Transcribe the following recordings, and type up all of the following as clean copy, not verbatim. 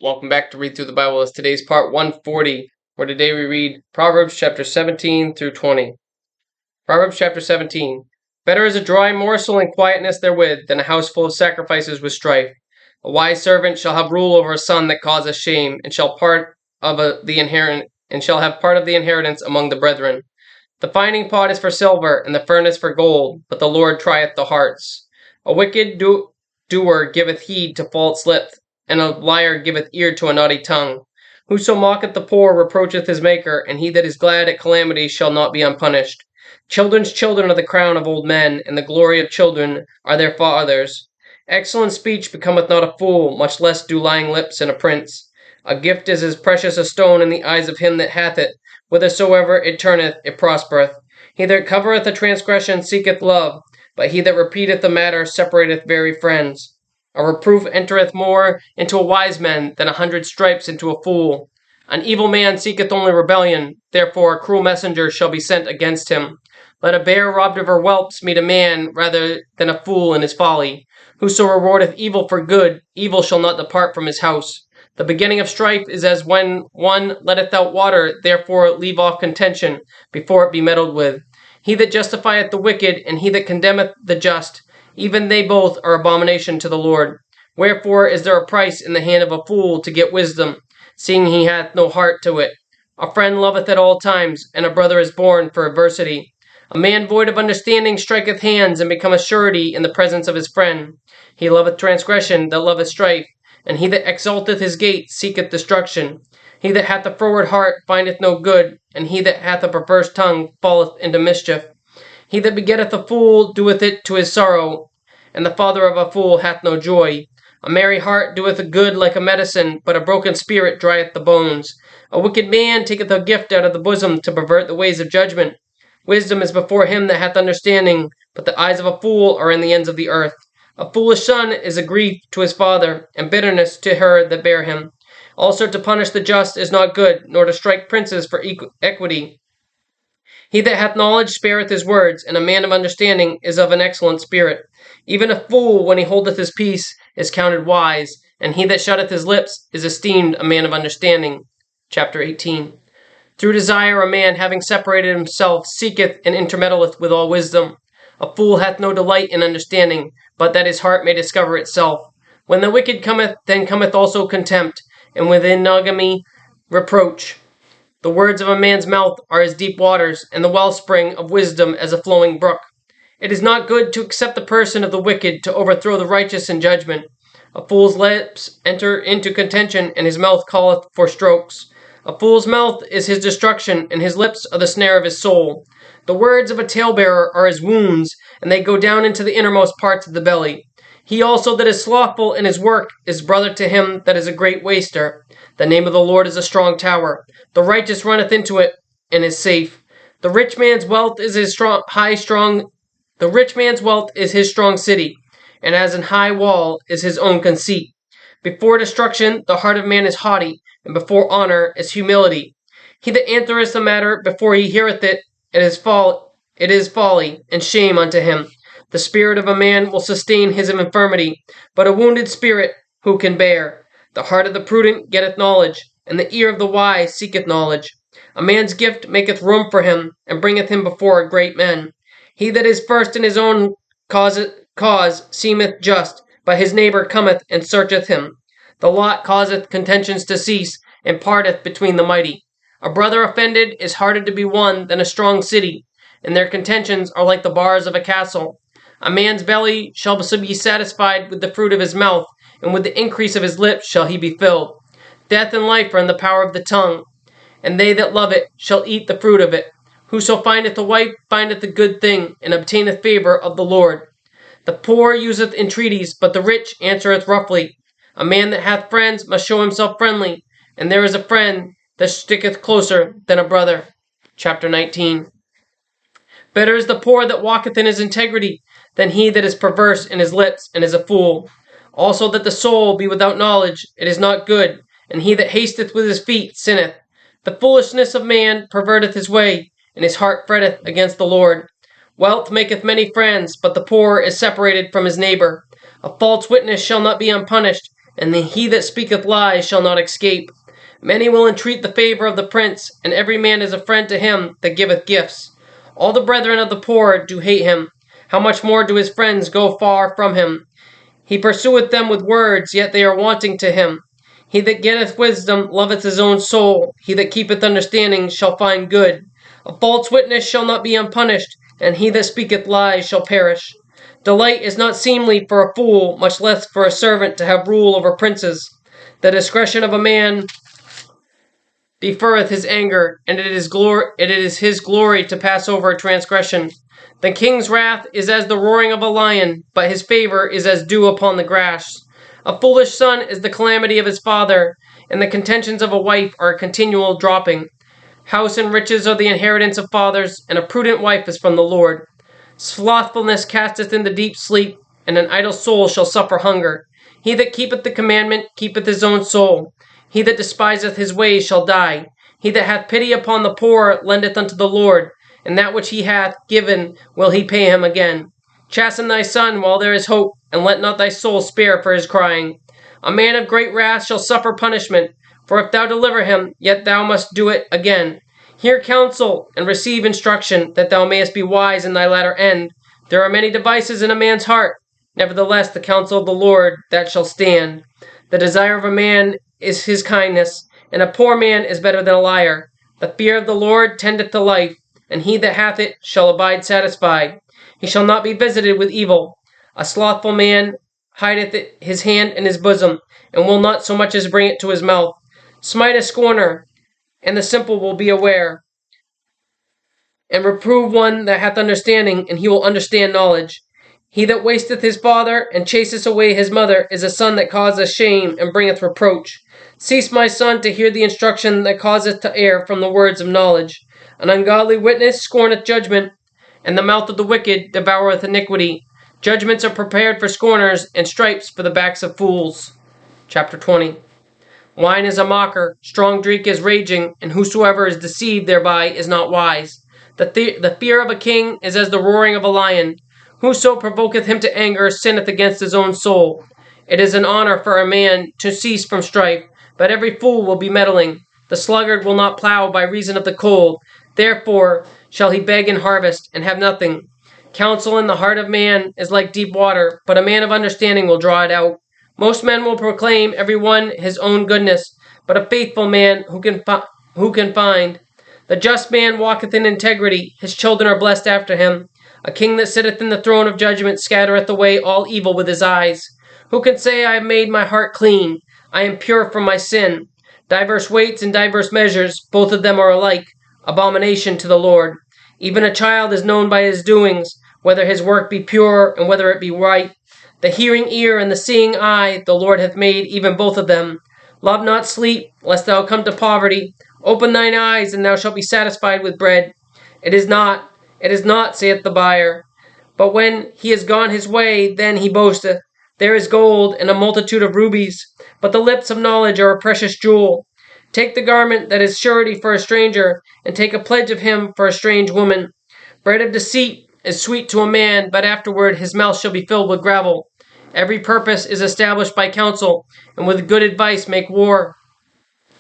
Welcome back to Read Through the Bible. As today's part 140, where today we read Proverbs chapter 17 through 20. Proverbs chapter 17. Better is a dry morsel and quietness therewith than a house full of sacrifices with strife. A wise servant shall have rule over a son that causeth shame, and shall have part of the inheritance among the brethren. The finding pot is for silver, and the furnace for gold, but the Lord trieth the hearts. A wicked doer giveth heed to false lips, and a liar giveth ear to a naughty tongue. Whoso mocketh the poor reproacheth his maker, and he that is glad at calamity shall not be unpunished. Children's children are the crown of old men, and the glory of children are their fathers. Excellent speech becometh not a fool, much less do lying lips in a prince. A gift is as precious a stone in the eyes of him that hath it. Whithersoever it turneth, it prospereth. He that covereth a transgression seeketh love, but he that repeateth the matter separateth very friends. A reproof entereth more into a wise man than 100 stripes into a fool. An evil man seeketh only rebellion, therefore a cruel messenger shall be sent against him. Let a bear robbed of her whelps meet a man rather than a fool in his folly. Whoso rewardeth evil for good, evil shall not depart from his house. The beginning of strife is as when one letteth out water, therefore leave off contention before it be meddled with. He that justifieth the wicked, and he that condemneth the just, even they both are abomination to the Lord. Wherefore is there a price in the hand of a fool to get wisdom, seeing he hath no heart to it? A friend loveth at all times, and a brother is born for adversity. A man void of understanding striketh hands, and becometh surety in the presence of his friend. He loveth transgression that loveth strife, and he that exalteth his gate seeketh destruction. He that hath a froward heart findeth no good, and he that hath a perverse tongue falleth into mischief. He that begetteth a fool doeth it to his sorrow, and the father of a fool hath no joy. A merry heart doeth a good like a medicine, but a broken spirit drieth the bones. A wicked man taketh a gift out of the bosom to pervert the ways of judgment. Wisdom is before him that hath understanding, but the eyes of a fool are in the ends of the earth. A foolish son is a grief to his father, and bitterness to her that bare him. Also to punish the just is not good, nor to strike princes for equity. He that hath knowledge spareth his words, and a man of understanding is of an excellent spirit. Even a fool, when he holdeth his peace, is counted wise, and he that shutteth his lips is esteemed a man of understanding. Chapter 18. Through desire a man, having separated himself, seeketh and intermeddleth with all wisdom. A fool hath no delight in understanding, but that his heart may discover itself. When the wicked cometh, then cometh also contempt, and with enmity reproach. The words of a man's mouth are as deep waters, and the wellspring of wisdom as a flowing brook. It is not good to accept the person of the wicked, to overthrow the righteous in judgment. A fool's lips enter into contention, and his mouth calleth for strokes. A fool's mouth is his destruction, and his lips are the snare of his soul. The words of a talebearer are as wounds, and they go down into the innermost parts of the belly. He also that is slothful in his work is brother to him that is a great waster. The name of the Lord is a strong tower. The righteous runneth into it, and is safe. The rich man's wealth is his strong city, and as an high wall is his own conceit. Before destruction the heart of man is haughty, and before honor is humility. He that answereth a matter before he heareth it, it is folly, and shame unto him. The spirit of a man will sustain his infirmity, but a wounded spirit who can bear? The heart of the prudent getteth knowledge, and the ear of the wise seeketh knowledge. A man's gift maketh room for him, and bringeth him before great men. He that is first in his own cause seemeth just, but his neighbor cometh and searcheth him. The lot causeth contentions to cease, and parteth between the mighty. A brother offended is harder to be won than a strong city, and their contentions are like the bars of a castle. A man's belly shall be satisfied with the fruit of his mouth, and with the increase of his lips shall he be filled. Death and life are in the power of the tongue, and they that love it shall eat the fruit of it. Whoso findeth a wife findeth a good thing, and obtaineth favor of the Lord. The poor useth entreaties, but the rich answereth roughly. A man that hath friends must show himself friendly, and there is a friend that sticketh closer than a brother. Chapter 19. Better is the poor that walketh in his integrity than he that is perverse in his lips and is a fool. Also that the soul be without knowledge, it is not good, and he that hasteth with his feet sinneth. The foolishness of man perverteth his way, and his heart fretteth against the Lord. Wealth maketh many friends, but the poor is separated from his neighbor. A false witness shall not be unpunished, and he that speaketh lies shall not escape. Many will entreat the favor of the prince, and every man is a friend to him that giveth gifts. All the brethren of the poor do hate him. How much more do his friends go far from him? He pursueth them with words, yet they are wanting to him. He that getteth wisdom loveth his own soul. He that keepeth understanding shall find good. A false witness shall not be unpunished, and he that speaketh lies shall perish. Delight is not seemly for a fool, much less for a servant to have rule over princes. The discretion of a man deferreth his anger, and it is his glory to pass over a transgression. The king's wrath is as the roaring of a lion, but his favor is as dew upon the grass. A foolish son is the calamity of his father, and the contentions of a wife are a continual dropping. House and riches are the inheritance of fathers, and a prudent wife is from the Lord. Slothfulness casteth into deep sleep, and an idle soul shall suffer hunger. He that keepeth the commandment keepeth his own soul. He that despiseth his ways shall die. He that hath pity upon the poor lendeth unto the Lord, and that which he hath given will he pay him again. Chasten thy son while there is hope, and let not thy soul spare for his crying. A man of great wrath shall suffer punishment, for if thou deliver him, yet thou must do it again. Hear counsel, and receive instruction, that thou mayest be wise in thy latter end. There are many devices in a man's heart, nevertheless the counsel of the Lord that shall stand. The desire of a man is his kindness, and a poor man is better than a liar. The fear of the Lord tendeth to life, and he that hath it shall abide satisfied. He shall not be visited with evil. A slothful man hideth his hand in his bosom, and will not so much as bring it to his mouth. Smite a scorner, and the simple will be aware. And reprove one that hath understanding, and he will understand knowledge. He that wasteth his father, and chaseth away his mother, is a son that causeth shame, and bringeth reproach. Cease, my son, to hear the instruction that causeth to err from the words of knowledge. An ungodly witness scorneth judgment, and the mouth of the wicked devoureth iniquity. Judgments are prepared for scorners, and stripes for the backs of fools. Chapter 20. Wine is a mocker, strong drink is raging, and whosoever is deceived thereby is not wise. The fear of a king is as the roaring of a lion. Whoso provoketh him to anger sinneth against his own soul. It is an honor for a man to cease from strife, but every fool will be meddling. The sluggard will not plow by reason of the cold. Therefore shall he beg in harvest, and have nothing. Counsel in the heart of man is like deep water, but a man of understanding will draw it out. Most men will proclaim every one his own goodness, but a faithful man who can find? The just man walketh in integrity, his children are blessed after him. A king that sitteth in the throne of judgment scattereth away all evil with his eyes. Who can say, I have made my heart clean? I am pure from my sin. Diverse weights and diverse measures, both of them are alike, abomination to the Lord. Even a child is known by his doings, whether his work be pure and whether it be right. The hearing ear and the seeing eye the Lord hath made, even both of them. Love not sleep, lest thou come to poverty. Open thine eyes, and thou shalt be satisfied with bread. It is not, saith the buyer. But when he is gone his way, then he boasteth. There is gold and a multitude of rubies, but the lips of knowledge are a precious jewel. Take the garment that is surety for a stranger, and take a pledge of him for a strange woman. Bread of deceit is sweet to a man, but afterward his mouth shall be filled with gravel. Every purpose is established by counsel, and with good advice make war.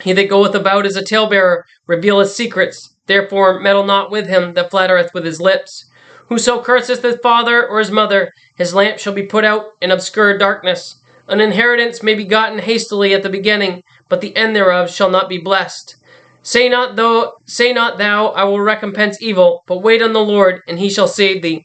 He that goeth about as a talebearer revealeth secrets. Therefore meddle not with him that flattereth with his lips. Whoso curseth his father or his mother, his lamp shall be put out in obscure darkness. An inheritance may be gotten hastily at the beginning, but the end thereof shall not be blessed. Say not thou, I will recompense evil, but wait on the Lord, and he shall save thee.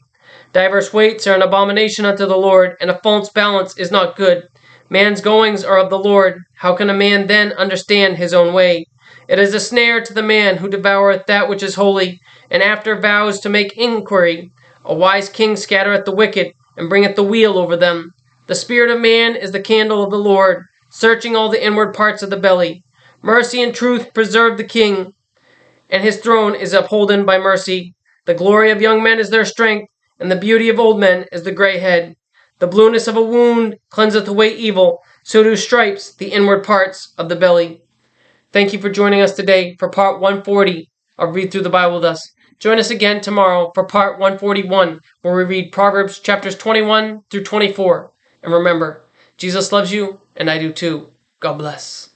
Diverse weights are an abomination unto the Lord, and a false balance is not good. Man's goings are of the Lord. How can a man then understand his own way? It is a snare to the man who devoureth that which is holy, and after vows to make inquiry. A wise king scattereth the wicked, and bringeth the weal over them. The spirit of man is the candle of the Lord, searching all the inward parts of the belly. Mercy and truth preserve the king, and his throne is upholden by mercy. The glory of young men is their strength, and the beauty of old men is the gray head. The blueness of a wound cleanseth away evil, so do stripes the inward parts of the belly. Thank you for joining us today for part 140 of Read Through the Bible with Us. Join us again tomorrow for part 141, where we read Proverbs chapters 21 through 24. And remember, Jesus loves you, And I do too. God bless.